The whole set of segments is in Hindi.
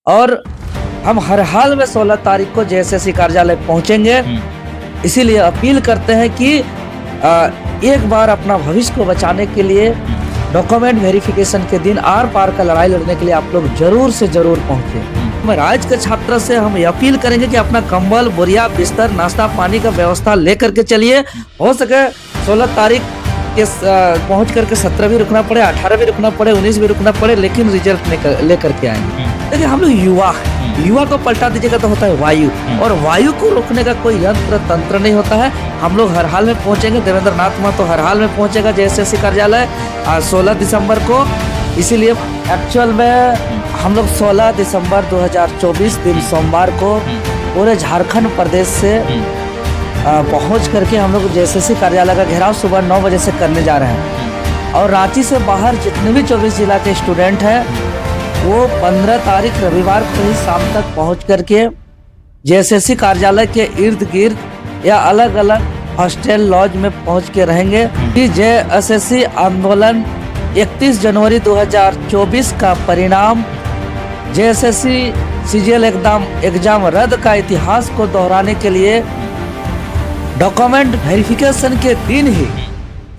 और हम हर हाल में 16 तारीख को जेएसएससी कार्यालय पहुंचेंगे। इसीलिए अपील करते हैं कि एक बार अपना भविष्य को बचाने के लिए डॉक्यूमेंट वेरिफिकेशन के दिन आर पार का लड़ाई लड़ने के लिए आप लोग जरूर से जरूर पहुंचे। राज्य के छात्र से हम ये अपील करेंगे कि अपना कंबल, बोरिया, बिस्तर, नाश्ता पानी का व्यवस्था लेकर के चलिए। हो सके 16 तारीख के पहुंच करके 17 भी रुकना पड़े, 18 भी रुकना पड़े, 19 भी रुकना पड़े, लेकिन रिजल्ट लेकर के आएंगे। देखिए हम लोग युवा को पलटा दीजिएगा तो होता है वायु, और वायु को रोकने का कोई यंत्र तंत्र नहीं होता है। हम लोग हर हाल में पहुंचेंगे। देवेंद्र नाथ महतो हर हाल में पहुंचेगा जेएसएससी कार्यालय 16 दिसंबर को। इसीलिए एक्चुअल में हम लोग 16 दिसंबर 2024 दिन सोमवार को पूरे झारखंड प्रदेश से पहुंच करके हम लोग जेएसएससी कार्यालय का घेराव सुबह 9 बजे से करने जा रहे हैं। और रांची से बाहर जितने भी 24 जिला के स्टूडेंट हैं वो 15 तारीख रविवार को ही शाम तक पहुंच करके जेएसएससी कार्यालय के इर्द गिर्द या अलग अलग हॉस्टल लॉज में पहुंच के रहेंगे कि जेएसएससी आंदोलन 31 जनवरी 2024 का परिणाम जेएसएससी सीजीएल एग्जाम रद्द का इतिहास को दोहराने के लिए डॉक्यूमेंट वेरिफिकेशन के दिन ही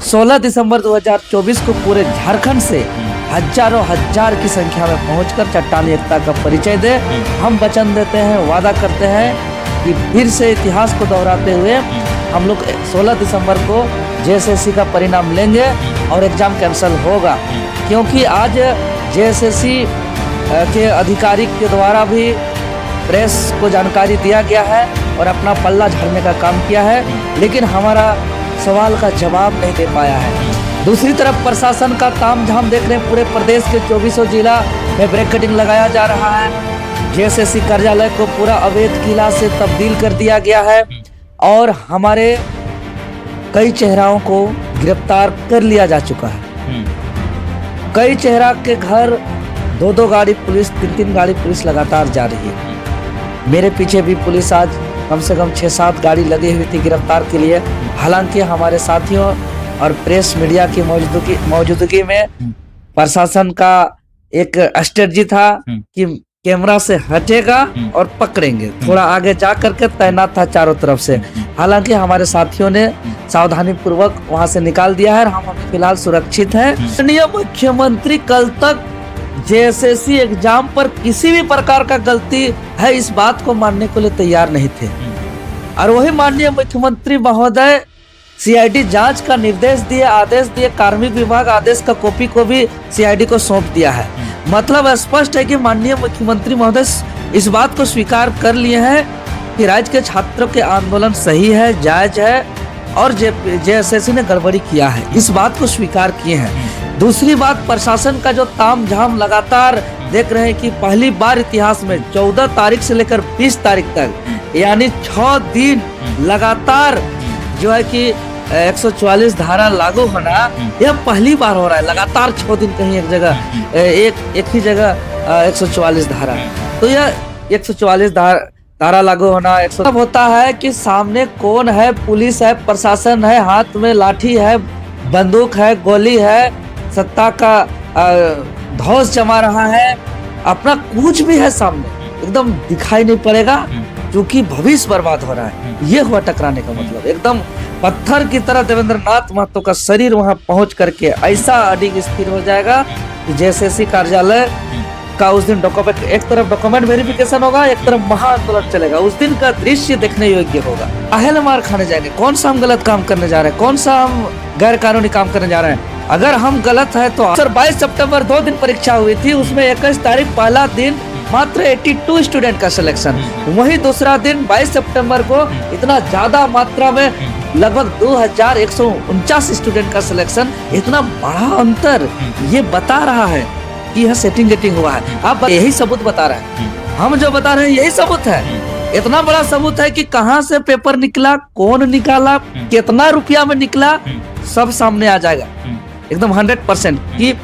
16 दिसंबर 2024 को पूरे झारखंड से हजारों हजार की संख्या में पहुंचकर चट्टानी एकता का परिचय दे। हम वचन देते हैं, वादा करते हैं कि फिर से इतिहास को दोहराते हुए हम लोग 16 दिसंबर को जेएसएससी का परिणाम लेंगे और एग्जाम कैंसिल होगा। क्योंकि आज जेएसएससी के अधिकारी के द्वारा भी प्रेस को जानकारी दिया गया है और अपना पल्ला झाड़ने का काम किया है, लेकिन हमारा सवाल का जवाब नहीं दे पाया है। दूसरी तरफ प्रशासन का तामझाम देख रहे हैं। पूरे प्रदेश के 24 जिला में ब्रेक कटिंग लगाया जा रहा है। जेएसएससी कार्यालय को पूरा अवैध किला से तब्दील कर दिया गया है और हमारे कई चेहराओं को गिरफ्तार कर लिया जा चुका है। कई चेहरा के घर 2-2 गाड़ी पुलिस, 3-3 गाड़ी पुलिस लगातार जा रही है। मेरे पीछे भी पुलिस आज कम से कम 6-7 गाड़ी लगी हुई थी गिरफ्तार के लिए। हालांकि हमारे साथियों और प्रेस मीडिया की मौजूदगी में प्रशासन का एक स्ट्रेटजी था कि कैमरा से हटेगा और पकड़ेंगे। थोड़ा आगे जा करके तैनात था चारों तरफ से। हालांकि हमारे साथियों ने सावधानी पूर्वक वहां से निकाल दिया है। हम फिलहाल सुरक्षित हैं। माननीय मुख्यमंत्री कल तक जेएसएससी एग्जाम पर किसी भी प्रकार का गलती है इस बात को मानने के लिए तैयार नहीं थे, और वही माननीय मुख्यमंत्री महोदय सीआईडी जांच का निर्देश दिए, आदेश दिए। कार्मिक विभाग आदेश का कॉपी को भी सीआईडी को सौंप दिया है। मतलब स्पष्ट है कि माननीय मुख्यमंत्री महोदय इस बात को स्वीकार कर लिए हैं कि राज्य के छात्रों के आंदोलन सही है, जायज है और जेएसएससी ने गड़बड़ी किया है, इस बात को स्वीकार किए हैं। दूसरी बात, प्रशासन का जो तामझाम लगातार देख रहे हैं कि पहली बार इतिहास में 14 तारीख से लेकर 20 तारीख तक यानी 6 दिन लगातार जो है कि 144 धारा लागू होना यह पहली बार हो रहा है। लगातार 6 दिन कहीं एक जगह एक ही जगह 144 धारा, तो यह 144 धारा लागू होना सब होता है कि सामने कौन है, पुलिस है, प्रशासन है, हाथ में लाठी है, बंदूक है, गोली है, सत्ता का धौस जमा रहा है, अपना कुछ भी है सामने, एकदम दिखाई नहीं पड़ेगा क्योंकि भविष्य बर्बाद हो रहा है। ये हुआ टकराने का मतलब। एकदम पत्थर की तरह देवेंद्र नाथ महतो का शरीर वहां पहुंच करके ऐसा अडिग स्थिर हो जाएगा कि जेएसएससी कार्यालय का उस दिन डॉक्यूमेंट, एक तरफ डॉक्यूमेंट वेरिफिकेशन होगा, एक तरफ महाआंदोलन चलेगा। उस दिन का दृश्य देखने योग्य होगा। अहल मार खाने जाएंगे। कौन सा हम गलत काम करने जा रहे हैं, कौन सा हम गैर कानूनी काम करने जा रहे हैं। अगर हम गलत है तो सर 22 सितंबर 2 दिन परीक्षा हुई थी, उसमें 21 तारीख पहला दिन मात्र 82 स्टूडेंट का सिलेक्शन। वही दूसरा दिन 22 सितंबर को इतना ज्यादा मात्रा में लगभग 2149 स्टूडेंट का सिलेक्शन। इतना बड़ा अंतर ये बता रहा है कि यह सेटिंग गेटिंग हुआ है। आप यही सबूत बता रहे हैं, हम जो बता रहे हैं यही सबूत है। इतना बड़ा सबूत है कि कहां से पेपर निकला, कौन निकाला, कितना रुपया में निकला, सब सामने आ जाएगा एकदम 100% कि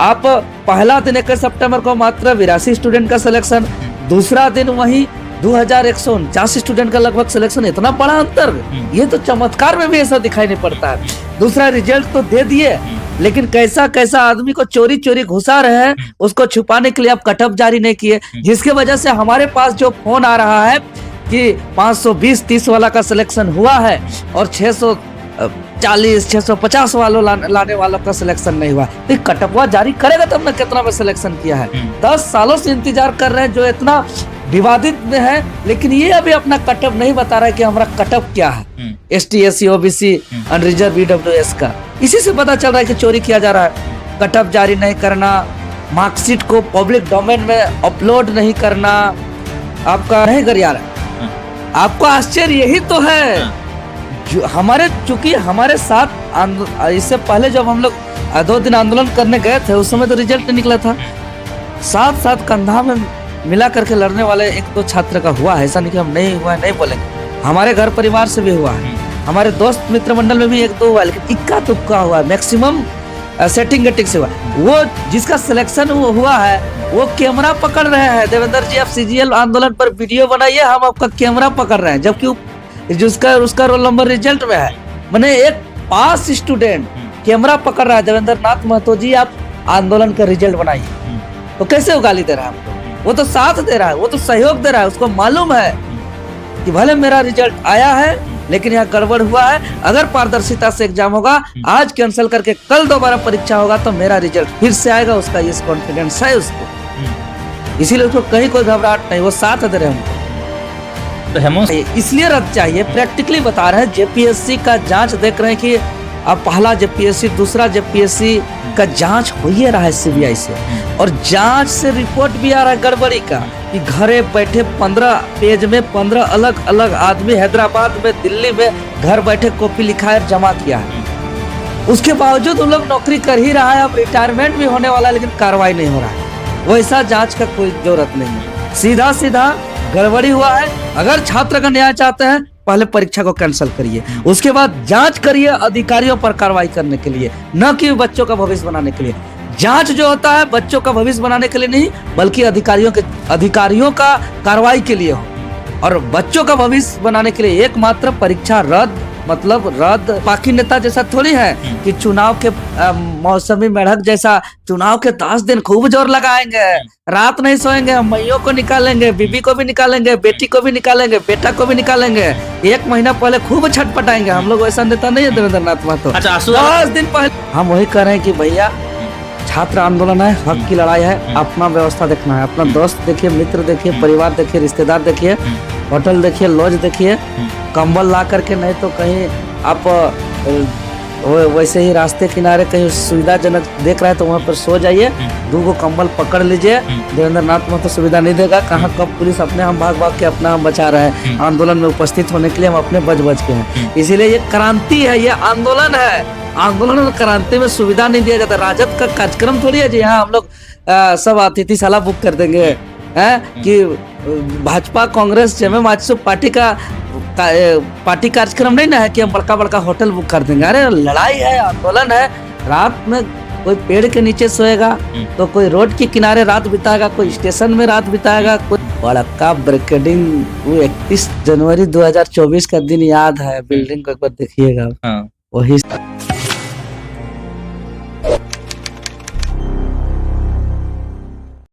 आप पहला दिन 21 सितंबर को मात्र 82 स्टूडेंट का सिलेक्शन, दूसरा दिन वही 2149 स्टूडेंट का लगभग सिलेक्शन। इतना बड़ा अंतर, ये तो चमत्कार में भी ऐसा दिखाई नहीं पड़ता है। दूसरा रिजल्ट तो दे दिए, लेकिन कैसा कैसा आदमी को चोरी चोरी घुसा रहे हैं, उसको छुपाने के लिए आप कटअप जारी नहीं किए, जिसके वजह से हमारे पास जो फोन आ रहा है कि 520-30 वाला का सिलेक्शन हुआ है और 640-650 वालों लाने वालों का सिलेक्शन नहीं हुआ। तो कटअपवा जारी करेगा तब ना कितना में सिलेक्शन किया है। 10 सालों से इंतजार कर रहे हैं, जो इतना विवादित में है, लेकिन ये अभी अपना कटअप नहीं बता रहा है कि हमारा कटअप क्या है, ST SC OBC unreserved EWS का। इसी से पता चल रहा है कि चोरी किया जा रहा है। कटअप जारी नहीं करना, मार्कशीट को पब्लिक डोमेन में अपलोड नहीं करना, आपका नहीं कर यार, आपको आश्चर्य यही तो है। जो चूंकि हमारे साथ इससे पहले जब हम लोग 2 दिन आंदोलन करने गए थे, उस समय तो रिजल्ट नहीं निकला था। साथ कंधा में मिला करके लड़ने वाले 1-2 छात्र का हुआ है, ऐसा नहीं कि हम नहीं हुआ है नहीं बोलेंगे। हमारे घर परिवार से भी हुआ है, हमारे दोस्त मित्र मंडल में भी 1-2 हुआ, लेकिन इक्का तुक्का हुआ, मैक्सिमम सेटिंग गेटिंग से हुआ। वो जिसका सिलेक्शन हुआ है वो कैमरा पकड़ रहे हैं, देवेंद्र जी आप CGL आंदोलन पर वीडियो बनाइए, हम आपका कैमरा पकड़ रहे हैं, जबकि उसका रोल नंबर रिजल्ट में है। मैंने एक पास स्टूडेंट कैमरा पकड़ रहा है, देवेंद्र नाथ महतो जी आप आंदोलन का रिजल्ट बनाइए, तो कैसे वो गाली दे रहा है हमको? वो तो साथ दे रहा है, वो तो सहयोग दे रहा है, उसको मालूम है कि भले मेरा रिजल्ट आया है लेकिन यहाँ गड़बड़ हुआ है। अगर पारदर्शिता से एग्जाम होगा, आज कैंसिल करके कल दोबारा परीक्षा होगा तो मेरा रिजल्ट फिर से आएगा, उसका ये कॉन्फिडेंस है उसको, इसीलिए उसको कहीं कोई घबराहट नहीं, वो साथ दे रहे हैं। इसलिए रद्द चाहिए, प्रैक्टिकली बता रहे हैं। JPSC का जांच देख रहे हैं कि अब पहला JPSC दूसरा JPSC का जांच हो ही रहा है CBI से, और जांच से रिपोर्ट भी आ रहा है गड़बड़ी का कि घरे बैठे 15 पेज में 15 अलग अलग आदमी हैदराबाद में दिल्ली में घर बैठे कॉपी लिखा है जमा किया है। उसके बावजूद उन लोग नौकरी कर ही रहा है, अब रिटायरमेंट भी होने वाला है, लेकिन कार्रवाई नहीं हो रहा है। वैसा जांच का कोई जरूरत नहीं है, सीधा गड़बड़ी हुआ है। अगर छात्र का न्याय चाहते हैं पहले परीक्षा को कैंसिल करिए, उसके बाद जांच करिए अधिकारियों पर कार्रवाई करने के लिए, न कि बच्चों का भविष्य बनाने के लिए। जांच जो होता है बच्चों का भविष्य बनाने के लिए नहीं, बल्कि अधिकारियों का कार्रवाई के लिए हो, और बच्चों का भविष्य बनाने के लिए एकमात्र परीक्षा रद्द, मतलब रद्द। बाकी नेता जैसा थोड़ी है कि चुनाव के मौसमी मेढक जैसा चुनाव के 10 दिन खूब जोर लगाएंगे, रात नहीं सोएंगे, हम मैयों को निकालेंगे, बीबी को भी निकालेंगे, बेटी को भी निकालेंगे, बेटा को भी निकालेंगे, 1 महीना पहले खूब छटपटाएंगे। हम लोग वैसा नेता नहीं है देवेंद्र नाथ महतो। 10 दिन पहले हम वही कर रहे हैं कि भैया छात्र आंदोलन है, हक की लड़ाई है, अपना व्यवस्था देखना है, अपना दोस्त देखिए, मित्र देखिए, परिवार देखिए, रिश्तेदार देखिए, होटल देखिए, लॉज देखिए, कंबल ला करके, नहीं तो कहीं आप वैसे ही रास्ते किनारे कहीं सुविधाजनक देख रहा है तो वहाँ पर सो जाइए, 2 कंबल पकड़ लीजिए। देवेंद्र नाथ महतो सुविधा नहीं देगा, कहाँ कब पुलिस अपने हम भाग के अपना हम बचा रहे हैं। आंदोलन में उपस्थित होने के लिए हम अपने बच के हैं, इसीलिए ये क्रांति है, ये आंदोलन है। आंदोलन और क्रांति में सुविधा नहीं दिया जाता। राजद का कार्यक्रम थोड़ी है जी यहाँ हम लोग सब अतिथिशाला बुक कर देंगे हैं कि भाजपा कांग्रेस जमे माचसू पार्टी कार्यक्रम नहीं ना है कि हम बड़का होटल बुक कर देंगे। अरे लड़ाई है, आंदोलन है। रात में कोई पेड़ के नीचे सोएगा तो कोई रोड के किनारे रात बिताएगा, कोई स्टेशन में रात बिताएगा, कोई बड़का ब्रिगेडिंग। वो 31 जनवरी 2024 का दिन याद है, बिल्डिंग को एक बार देखिएगा, वही